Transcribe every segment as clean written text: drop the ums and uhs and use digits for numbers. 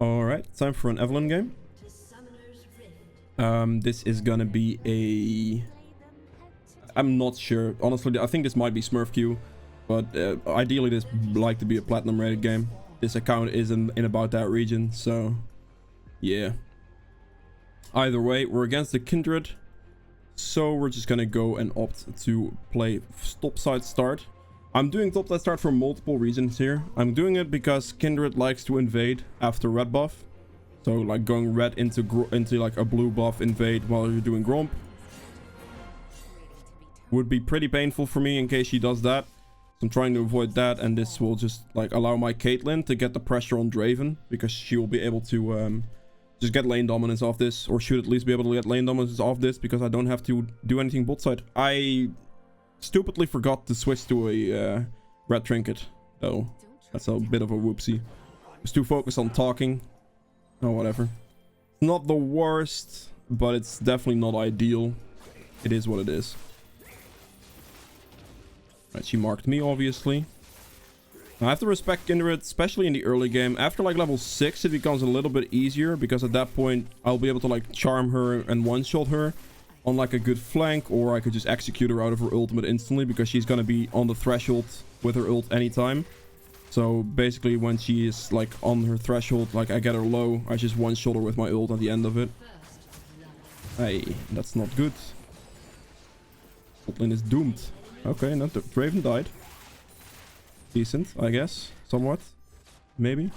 Alright, time for an Evelynn game. This is gonna be a... I'm not sure. Honestly, I think this might be Smurf Q. But ideally this would like to be a platinum rated game. This account is in about that region, so... yeah. Either way, we're against the Kindred. So we're just gonna go and opt to play topside start. I'm doing topside start for multiple reasons here. I'm doing it because Kindred likes to invade after red buff. So like going red into like a blue buff invade while you're doing Gromp would be pretty painful for me in case she does that. So I'm trying to avoid that, and this will just like allow my Caitlyn to get the pressure on Draven, because she will be able to just get lane dominance off this, or should at least be able to get lane dominance off this, because I don't have to do anything bot side. I stupidly forgot to switch to a red trinket, though. That's a bit of a whoopsie. I was too focused on talking. Oh, whatever. Not the worst, but it's definitely not ideal. It is what it is. Right, she marked me, obviously. I have to respect Kindred, especially in the early game. After like level 6, it becomes a little bit easier, because at that point, I'll be able to like charm her and one-shot her on like a good flank, or I could just execute her out of her ultimate instantly, because she's gonna be on the threshold with her ult anytime. So basically when she is like on her threshold, like I get her low, I just one-shot her with my ult at the end of it. Hey, that's not good. Botlane is doomed. Okay, not the Draven died. Decent, I guess. Somewhat. Maybe.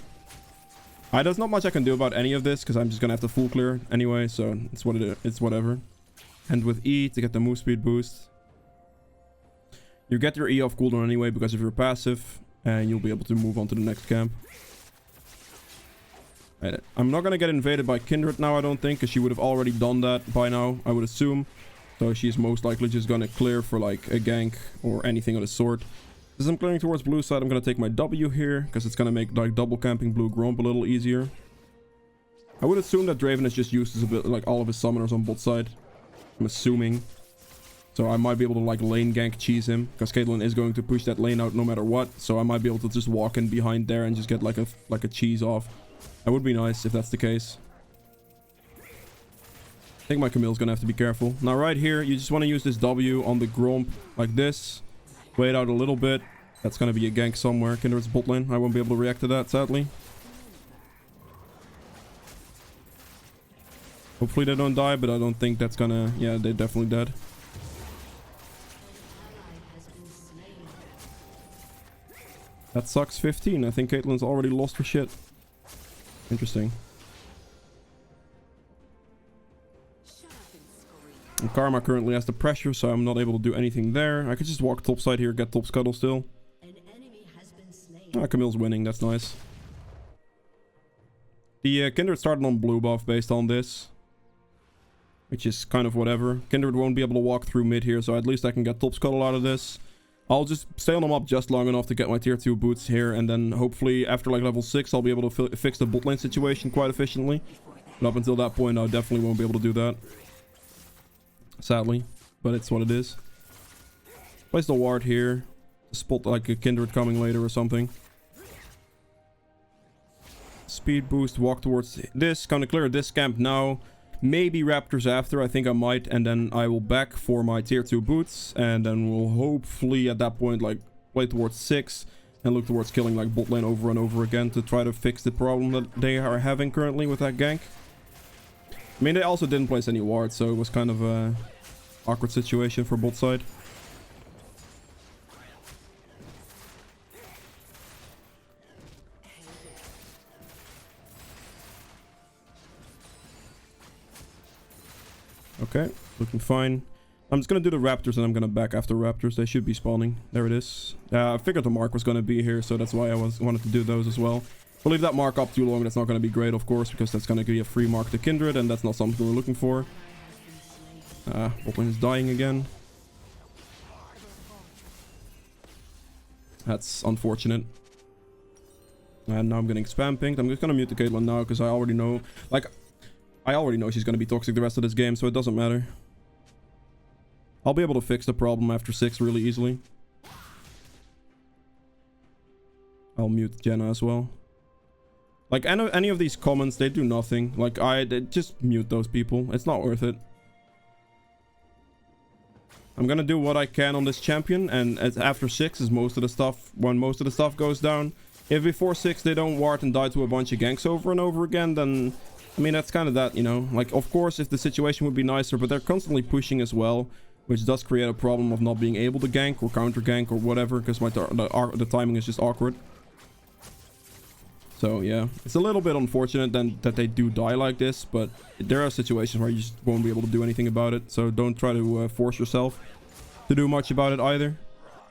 There's not much I can do about any of this, because I'm just gonna have to full clear anyway, so it's what it is. It's whatever. And with E to get the move speed boost. You get your E off cooldown anyway because of your passive, and you'll be able to move on to the next camp. Right. I'm not gonna get invaded by Kindred now, I don't think, because she would have already done that by now, I would assume. So she's most likely just gonna clear for like a gank or anything of the sort. As I'm clearing towards blue side, I'm gonna take my W here, because it's gonna make like double camping blue Gromp a little easier. I would assume that Draven has just used a bit like all of his summoners on bot side. I'm assuming. So I might be able to like lane gank cheese him, because Caitlyn is going to push that lane out no matter what. So I might be able to just walk in behind there and just get like a cheese off. That would be nice if that's the case. I think my Camille's gonna have to be careful. Now right here, you just want to use this W on the Gromp like this. Wait out a little bit. That's gonna be a gank somewhere. Kindred's bot lane. I won't be able to react to that, sadly. Hopefully they don't die, but I don't think that's gonna... yeah, they're definitely dead. That sucks 15. I think Caitlyn's already lost her shit. Interesting. And Karma currently has the pressure, so I'm not able to do anything there. I could just walk topside here, get top scuttle still. Ah, Camille's winning. That's nice. The Kindred started on blue buff based on this, which is kind of whatever. Kindred won't be able to walk through mid here, so at least I can get top scuttle out of this. I'll just stay on them up just long enough to get my tier 2 boots here, and then hopefully after like level 6 I'll be able to fix the bot lane situation quite efficiently. But up until that point I definitely won't be able to do that. Sadly, but it's what it is. Place the ward here to spot like a Kindred coming later or something. Speed boost, walk towards this, gonna clear this camp now. Maybe Raptors after, I think I might, and then I will back for my tier 2 boots, and then we'll hopefully at that point like play towards 6 and look towards killing like bot lane over and over again to try to fix the problem that they are having currently with that gank. I mean, they also didn't place any wards, so it was kind of a awkward situation for bot side. Okay, looking fine. I'm just gonna do the Raptors and I'm gonna back after Raptors. They should be spawning. There it is. I figured the mark was gonna be here, so that's why I wanted to do those as well. If I leave that mark up too long, that's not gonna be great, of course, because that's gonna give you a free mark to Kindred, and that's not something we're looking for. Botlane is dying again. That's unfortunate. And now I'm getting spam pinged. I'm just gonna mute the Caitlyn now, because I already know, like, I already know she's gonna be toxic the rest of this game, so it doesn't matter. I'll be able to fix the problem after 6 really easily. I'll mute Jenna as well. Like, any of these comments, they do nothing. Like, just mute those people. It's not worth it. I'm gonna do what I can on this champion, and after 6 is most of the stuff, when most of the stuff goes down. If before 6 they don't ward and die to a bunch of ganks over and over again, then, I mean, that's kind of that, you know. Like, of course, if the situation would be nicer, but they're constantly pushing as well, which does create a problem of not being able to gank or counter gank or whatever, because the timing is just awkward. So yeah, it's a little bit unfortunate then that they do die like this, but there are situations where you just won't be able to do anything about it. So don't try to force yourself to do much about it either.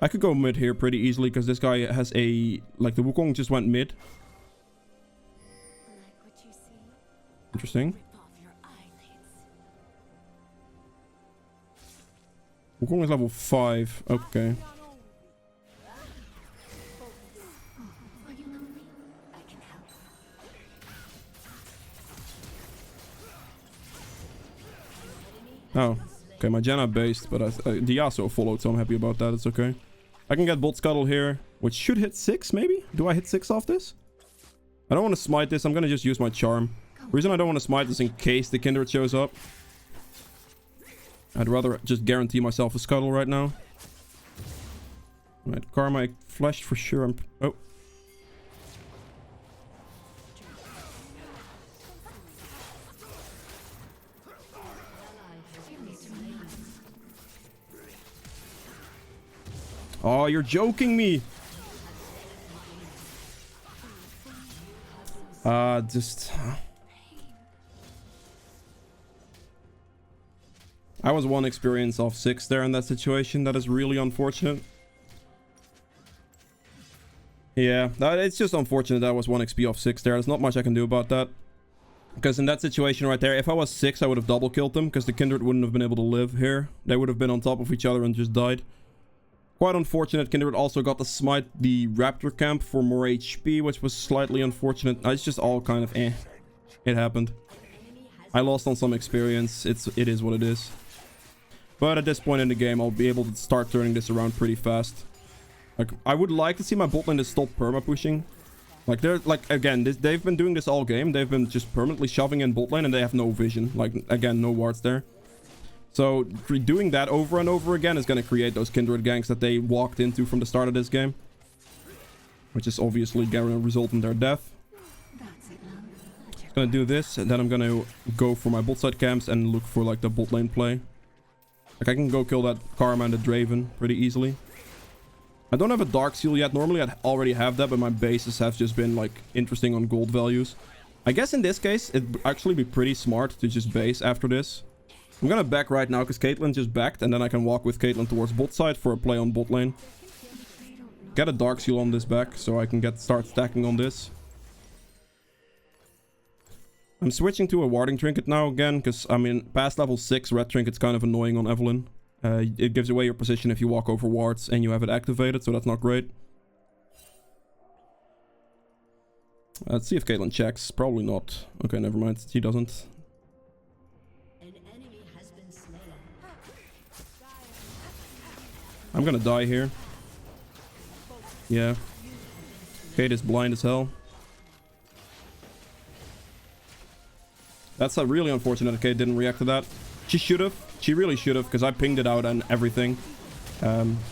I could go mid here pretty easily because this guy has a... Like, the Wukong just went mid. Interesting. Wukong is level 5. Okay. Oh, okay, my Janna based, but the Yasuo followed, so I'm happy about that. It's okay. I can get Bolt Scuttle here, which should hit 6, maybe? Do I hit 6 off this? I don't want to smite this. I'm going to just use my Charm. The reason I don't want to smite this in case the Kindred shows up. I'd rather just guarantee myself a Scuttle right now. Right, Karma flashed for sure. Oh. Oh, you're joking me. Just... I was 1 experience off 6 there in that situation. That is really unfortunate. Yeah, it's just unfortunate that I was 1 XP off 6 there. There's not much I can do about that. Because in that situation right there, if I was 6, I would have double killed them. Because the Kindred wouldn't have been able to live here. They would have been on top of each other and just died. Quite unfortunate. Kindred also got to smite the Raptor camp for more HP, which was slightly unfortunate. It's just all kind of eh. It happened. I lost on some experience. It is what it is. But at this point in the game, I'll be able to start turning this around pretty fast. Like, I would like to see my bot lane to stop perma pushing. Like, they're like, again, they've been doing this all game. They've been just permanently shoving in bot lane and they have no vision. Like, again, no wards there. So doing that over and over again is going to create those Kindred ganks that they walked into from the start of this game. Which is obviously going to result in their death. I'm going to do this, and then I'm going to go for my bot side camps and look for like the bot lane play. Like, I can go kill that Karma and the Draven pretty easily. I don't have a Dark Seal yet. Normally I'd already have that, but my bases have just been like interesting on gold values. I guess in this case, it'd actually be pretty smart to just base after this. I'm gonna back right now because Caitlyn just backed, and then I can walk with Caitlyn towards bot side for a play on bot lane. Get a Dark Seal on this back so I can start stacking on this. I'm switching to a warding trinket now again because, I mean, past level 6 red trinket's kind of annoying on Evelynn. It gives away your position if you walk over wards and you have it activated, so that's not great. Let's see if Caitlyn checks. Probably not. Okay, never mind. She doesn't. I'm gonna die here. Yeah. Kate is blind as hell. That's really unfortunate that Kate didn't react to that. She should have. She really should have, because I pinged it out and everything.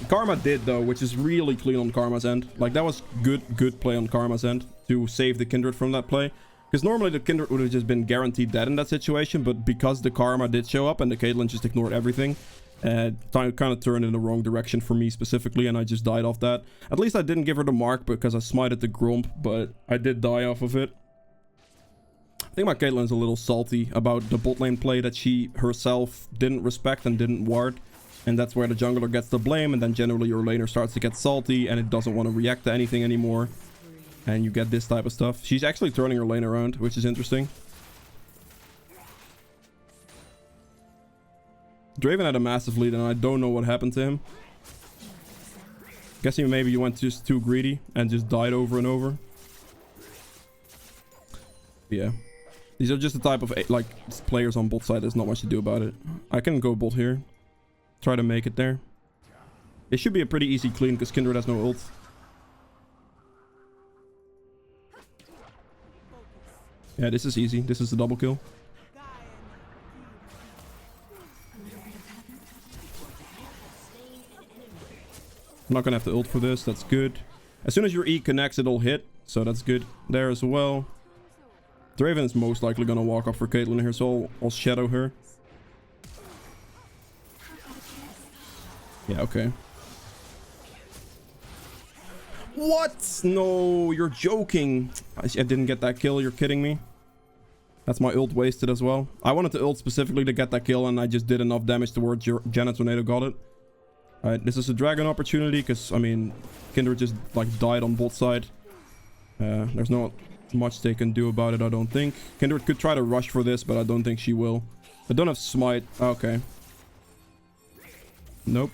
Karma did, though, which is really clean on Karma's end. Like, that was good play on Karma's end to save the Kindred from that play. Because normally the Kindred would have just been guaranteed dead in that situation, but because the Karma did show up and the Caitlyn just ignored everything, kind of turned in the wrong direction for me specifically, and I just died off that. At least I didn't give her the mark because I smited the Grump, but I did die off of it. I think my Caitlyn's a little salty about the bot lane play that she herself didn't respect and didn't ward. And that's where the jungler gets the blame, and then generally your laner starts to get salty and it doesn't want to react to anything anymore. And you get this type of stuff. She's actually turning her lane around, which is interesting. Draven had a massive lead and I don't know what happened to him. Guessing maybe you went just too greedy and just died over and over. Yeah. These are just the type of like players on bot side. There's not much to do about it. I can go bot here. Try to make it there. It should be a pretty easy clean because Kindred has no ult. Yeah, this is easy. This is the double kill. I'm not gonna have to ult for this. That's good. As soon as your E connects, it'll hit. So that's good there as well. Draven is most likely gonna walk up for Caitlyn here, so I'll shadow her. Yeah, okay. What? No, you're joking. I didn't get that kill. You're kidding me. That's my ult wasted as well. I wanted to ult specifically to get that kill, and I just did enough damage towards your Janet Tornado got it. Alright, this is a dragon opportunity, because, I mean, Kindred just, like, died on bot side. There's not much they can do about it, I don't think. Kindred could try to rush for this, but I don't think she will. I don't have smite. Okay. Nope.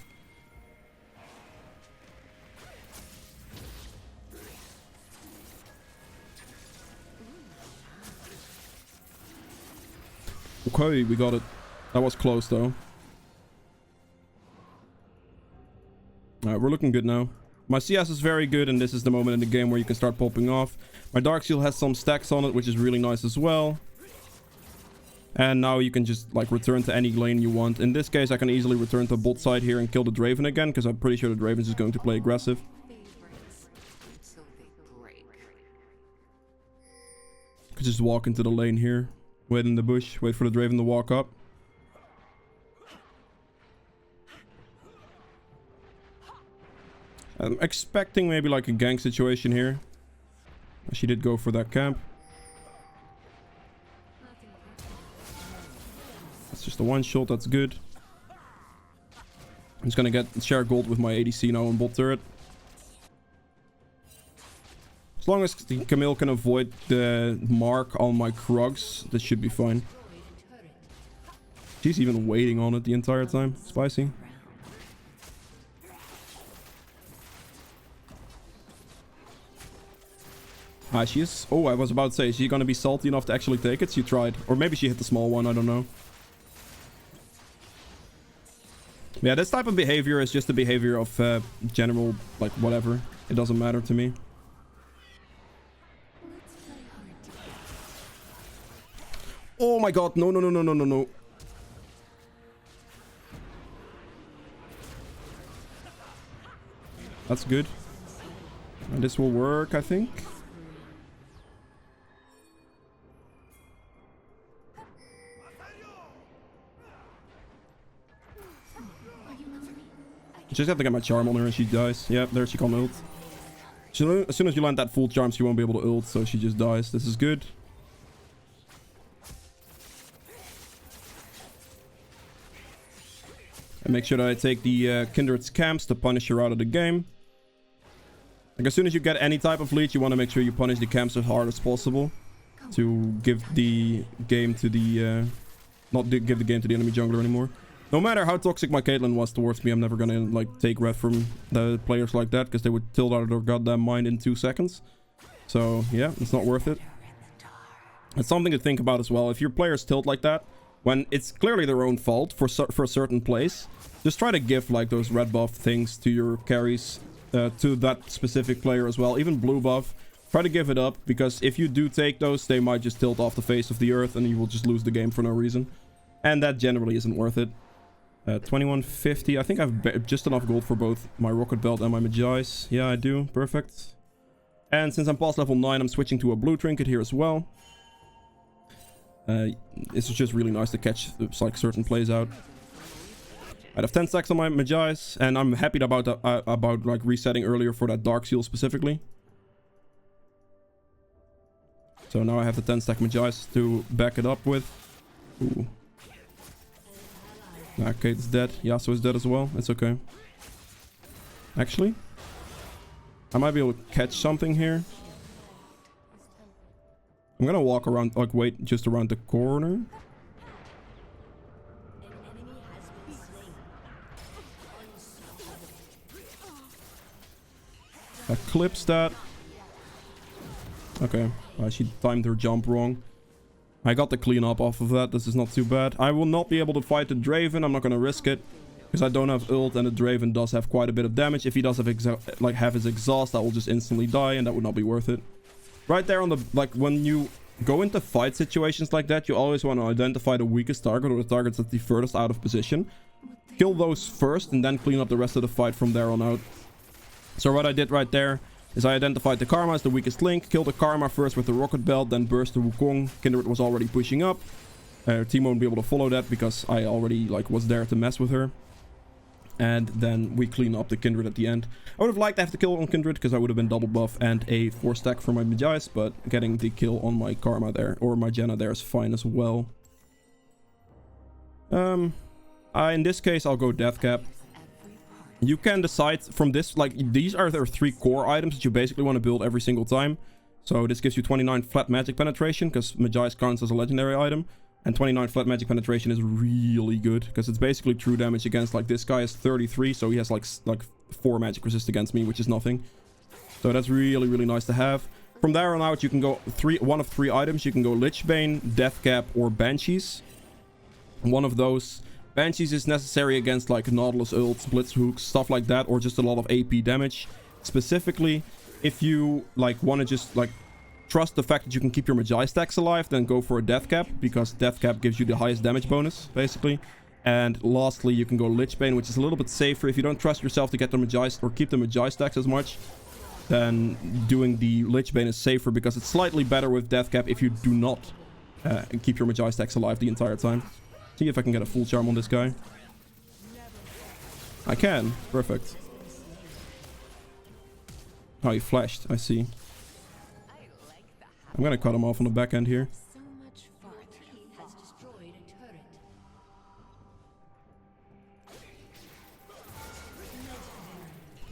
Okay, we got it. That was close, though. Alright, we're looking good now. My CS is very good, and this is the moment in the game where you can start popping off. My Dark Shield has some stacks on it, which is really nice as well. And now you can just, like, return to any lane you want. In this case, I can easily return to bot side here and kill the Draven again, because I'm pretty sure the Draven is just going to play aggressive. Could just walk into the lane here. Wait in the bush. Wait for the Draven to walk up. I'm expecting maybe like a gank situation here. She did go for that camp. That's just a one shot. That's good. I'm just gonna share gold with my ADC now on bot turret. As long as the Camille can avoid the mark on my Krugs, this should be fine. She's even waiting on it the entire time. Spicy. She is... Oh, I was about to say, is she gonna be salty enough to actually take it? She tried. Or maybe she hit the small one, I don't know. Yeah, this type of behavior is just the behavior of general, like, whatever. It doesn't matter to me. Oh my god, no, no, no, no, no, no, no. That's good. And this will work, I think. Just have to get my charm on her and she dies. Yeah, there she can ult. As soon as you land that full charm, she won't be able to ult, so she just dies. This is good. And make sure that I take the Kindred's camps to punish her out of the game. Like, as soon as you get any type of lead, you want to make sure you punish the camps as hard as possible. To give the game to the... not give the game to the enemy jungler anymore. No matter how toxic my Caitlyn was towards me, I'm never gonna, like, take red from the players like that, because they would tilt out of their goddamn mind in 2 seconds. So, yeah, it's not worth it. It's something to think about as well. If your players tilt like that, when it's clearly their own fault for a certain place, just try to give, like, those red buff things to your carries, to that specific player as well. Even blue buff. Try to give it up, because if you do take those, they might just tilt off the face of the earth, and you will just lose the game for no reason. And that generally isn't worth it. 2150. I think I have just enough gold for both my Rocket Belt and my Magi's. Yeah, I do. Perfect. And since I'm past level 9, I'm switching to a blue trinket here as well. It's just really nice to catch like certain plays out. I have 10 stacks on my Magi's, and I'm happy about like resetting earlier for that Dark Seal specifically. So now I have the 10 stack Magi's to back it up with. Ooh. Okay, it's dead. Yasuo is dead as well. It's okay. Actually, I might be able to catch something here. I'm gonna walk around, like, wait just around the corner. I clips that. Okay, she timed her jump wrong. I got the cleanup off of that. This is not too bad. I will not be able to fight the Draven. I'm not going to risk it, because I don't have ult, and the Draven does have quite a bit of damage. If he does have his exhaust, I will just instantly die, and that would not be worth it. Right there on the, like, when you go into fight situations like that, you always want to identify the weakest target or the targets that's the furthest out of position. Kill those first and then clean up the rest of the fight from there on out. So what I did right there is I identified the Karma as the weakest link, killed the Karma first with the Rocket Belt, then burst the Wukong. Kindred was already pushing up. Team won't be able to follow that because I already like was there to mess with her. And then we clean up the Kindred at the end. I would have liked to have the kill on Kindred because I would have been double buff and a 4 stack for my Magi's, but getting the kill on my Karma there, or my Jenna there, is fine as well. In this case, I'll go Death Cap. You can decide from this, like, these are their 3 core items that you basically want to build every single time. So this gives you 29 flat magic penetration because Magi's counts as a legendary item. And 29 flat magic penetration is really good because it's basically true damage against, like, this guy is 33, so he has like 4 magic resist against me, which is nothing. So that's really, really nice to have. From there on out, you can go one of 3 items. You can go Lich Bane, Death Cap, or Banshees. One of those. Banshees is necessary against like Nautilus ults, Blitz hooks, stuff like that, or just a lot of AP damage. Specifically, if you like want to just like trust the fact that you can keep your Magi stacks alive, then go for a Death Cap, because Death Cap gives you the highest damage bonus, basically. And lastly, you can go Lich Bane, which is a little bit safer. If you don't trust yourself to get the Magi or keep the Magi stacks as much, then doing the Lich Bane is safer because it's slightly better with Death Cap if you do not keep your Magi stacks alive the entire time. See if I can get a full charm on this guy. I can. Perfect. Oh, he flashed. I see. I'm gonna cut him off on the back end here.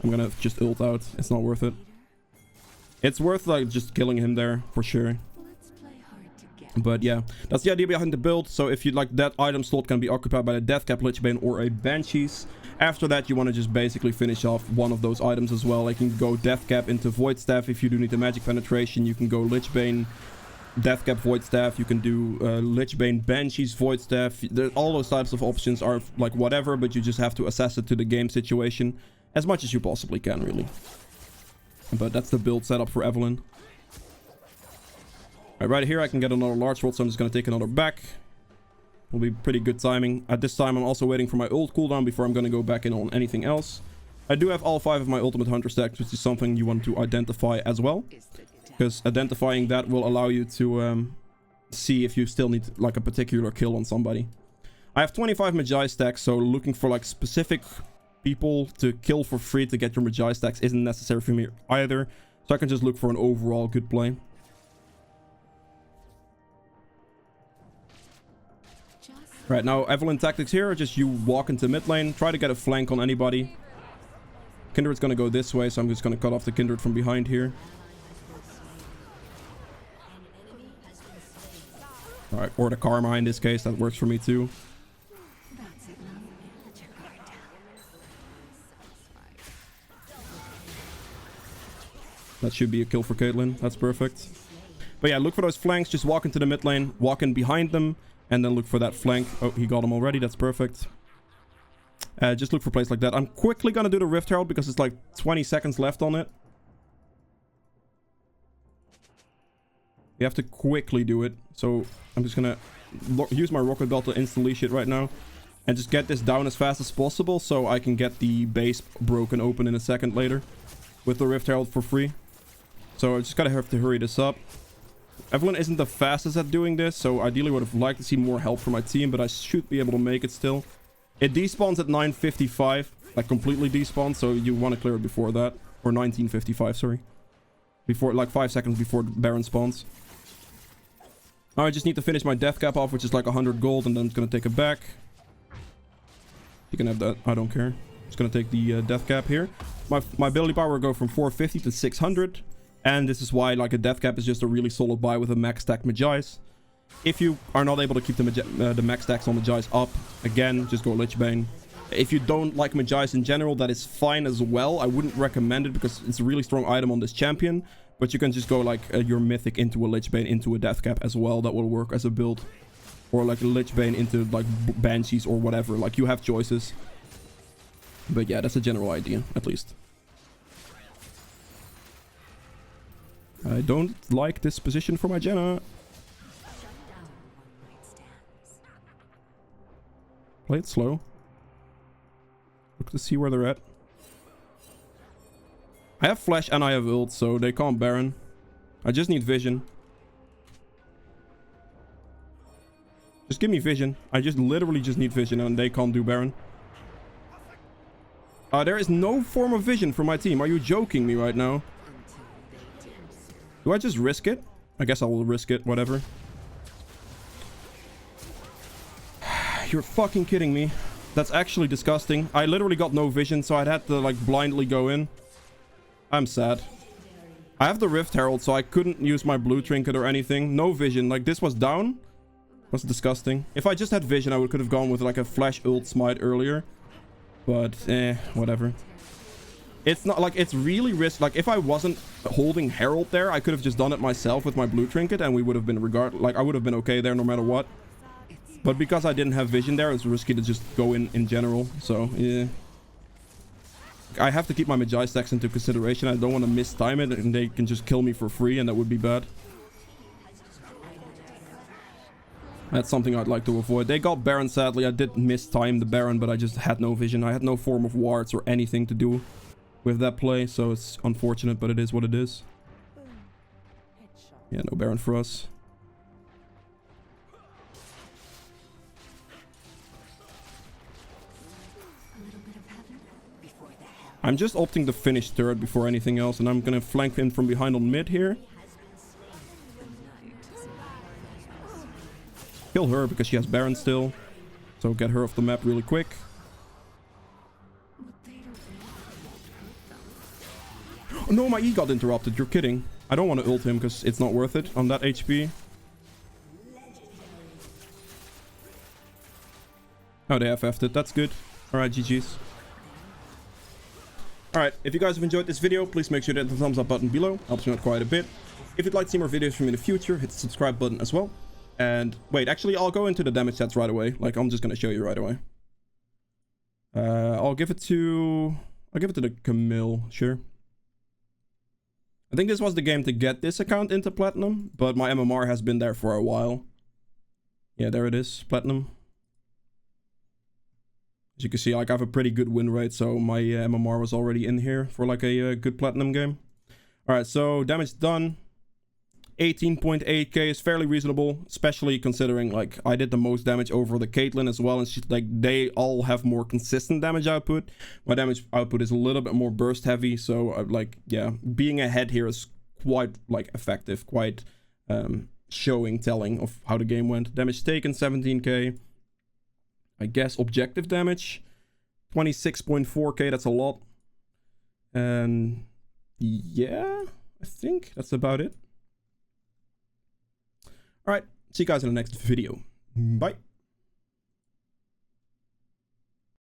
I'm gonna just ult out. It's not worth it. It's worth like just killing him there for sure. But yeah, that's the idea behind the build. So if you'd like, that item slot can be occupied by a Death Cap, Lich Bane, or a Banshees. After that, you want to just basically finish off one of those items as well. Like you can go Death Cap into Void Staff if you do need the magic penetration. You can go Lich Bane, Death Cap, Void Staff. You can do Lich Bane, Banshees, Void Staff. All those types of options are like whatever, but you just have to assess it to the game situation as much as you possibly can, really. But that's the build setup for Evelynn. Right here I can get another large rod, so I'm just going to take another back. Will be pretty good timing. At this time I'm also waiting for my ult cooldown before I'm going to go back in on anything else. I do have all 5 of my ultimate hunter stacks, which is something you want to identify as well. Because identifying that will allow you to see if you still need like a particular kill on somebody. I have 25 Magi stacks, so looking for like specific people to kill for free to get your Magi stacks isn't necessary for me either. So I can just look for an overall good play. Right, now Evelynn tactics here are just you walk into mid lane, try to get a flank on anybody. Kindred's gonna go this way, so I'm just gonna cut off the Kindred from behind here. Alright, or the Karma in this case, that works for me too. That should be a kill for Caitlyn, that's perfect. But yeah, look for those flanks, just walk into the mid lane, walk in behind them. And then look for that flank. Oh, he got him already. That's perfect. Just look for plays like that. I'm quickly going to do the Rift Herald because it's like 20 seconds left on it. You have to quickly do it. So I'm just going to use my Rocket Belt to instantly shit right now. And just get this down as fast as possible so I can get the base broken open in a second later. With the Rift Herald for free. So I just gotta have to hurry this up. Evelynn isn't the fastest at doing this, so ideally would have liked to see more help from my team, but I should be able to make it still. It despawns at 9:55, like completely despawns, so you want to clear it before that. Or 19:55, sorry. Before, like 5 seconds before Baron spawns. Now I just need to finish my Death Cap off, which is like 100 gold, and then I'm just gonna take it back. You can have that, I don't care. I'm just gonna take the Death Cap here. My ability power will go from 450 to 600. And this is why like a Death Cap is just a really solid buy with a max stack Magi's. If you are not able to keep the max stacks on Magi's up, again, just go Lich Bane. If you don't like Magi's in general, that is fine as well. I wouldn't recommend it because it's a really strong item on this champion. But you can just go like your Mythic into a Lich Bane into a Death Cap as well. That will work as a build. Or like a Lich Bane into like Banshees or whatever. Like you have choices. But yeah, that's a general idea, at least. I don't like this position for my Jenna. Play it slow. Look to see where they're at. I have flash and I have ult, so they can't Baron. I just need vision. Just give me vision. I just literally just need vision and they can't do Baron. There is no form of vision for my team. Are you joking me right now? Do I just risk it? I guess I will risk it, whatever. You're fucking kidding me. That's actually disgusting. I literally got no vision, so I'd had to like blindly go in. I'm sad. I have the Rift Herald, so I couldn't use my blue trinket or anything. No vision. Like, this was down. Was disgusting. If I just had vision, I could have gone with like a flash ult smite earlier. But, whatever. It's not like it's really risk. Like, if I wasn't holding Herald there, I could have just done it myself with my blue trinket and we would have been I would have been okay there no matter what. But because I didn't have vision there, it's risky to just go in general. So, yeah. I have to keep my Magi stacks into consideration. I don't want to mistime it and they can just kill me for free and that would be bad. That's something I'd like to avoid. They got Baron, sadly. I did mistime the Baron, but I just had no vision. I had no form of wards or anything to do with that play, so it's unfortunate, but it is what it is. Yeah, no Baron for us. I'm just opting to finish third before anything else, and I'm gonna flank in from behind on mid here. Kill her because she has Baron still. So get her off the map really quick. Oh, no, my E got interrupted. You're kidding. I don't want to ult him because it's not worth it on that HP. Oh, they FF'd it. That's good. Alright, GG's. Alright, if you guys have enjoyed this video, please make sure to hit the thumbs up button below. Helps me out quite a bit. If you'd like to see more videos from me in the future, hit the subscribe button as well. And wait, actually, I'll go into the damage stats right away. Like, I'm just going to show you right away. I'll give it to the Camille, sure. I think this was the game to get this account into Platinum, but my MMR has been there for a while. Yeah, there it is, Platinum. As you can see, like, I have a pretty good win rate, so my MMR was already in here for like a good Platinum game. Alright, so damage done. 18.8k is fairly reasonable, especially considering like I did the most damage over the Caitlyn as well, and she's like they all have more consistent damage output. My damage output is a little bit more burst heavy, so like yeah, being ahead here is quite like effective, quite telling of how the game went. Damage taken 17k. I guess objective damage 26.4k, that's a lot. And yeah, I think that's about it. Alright, see you guys in the next video. Bye.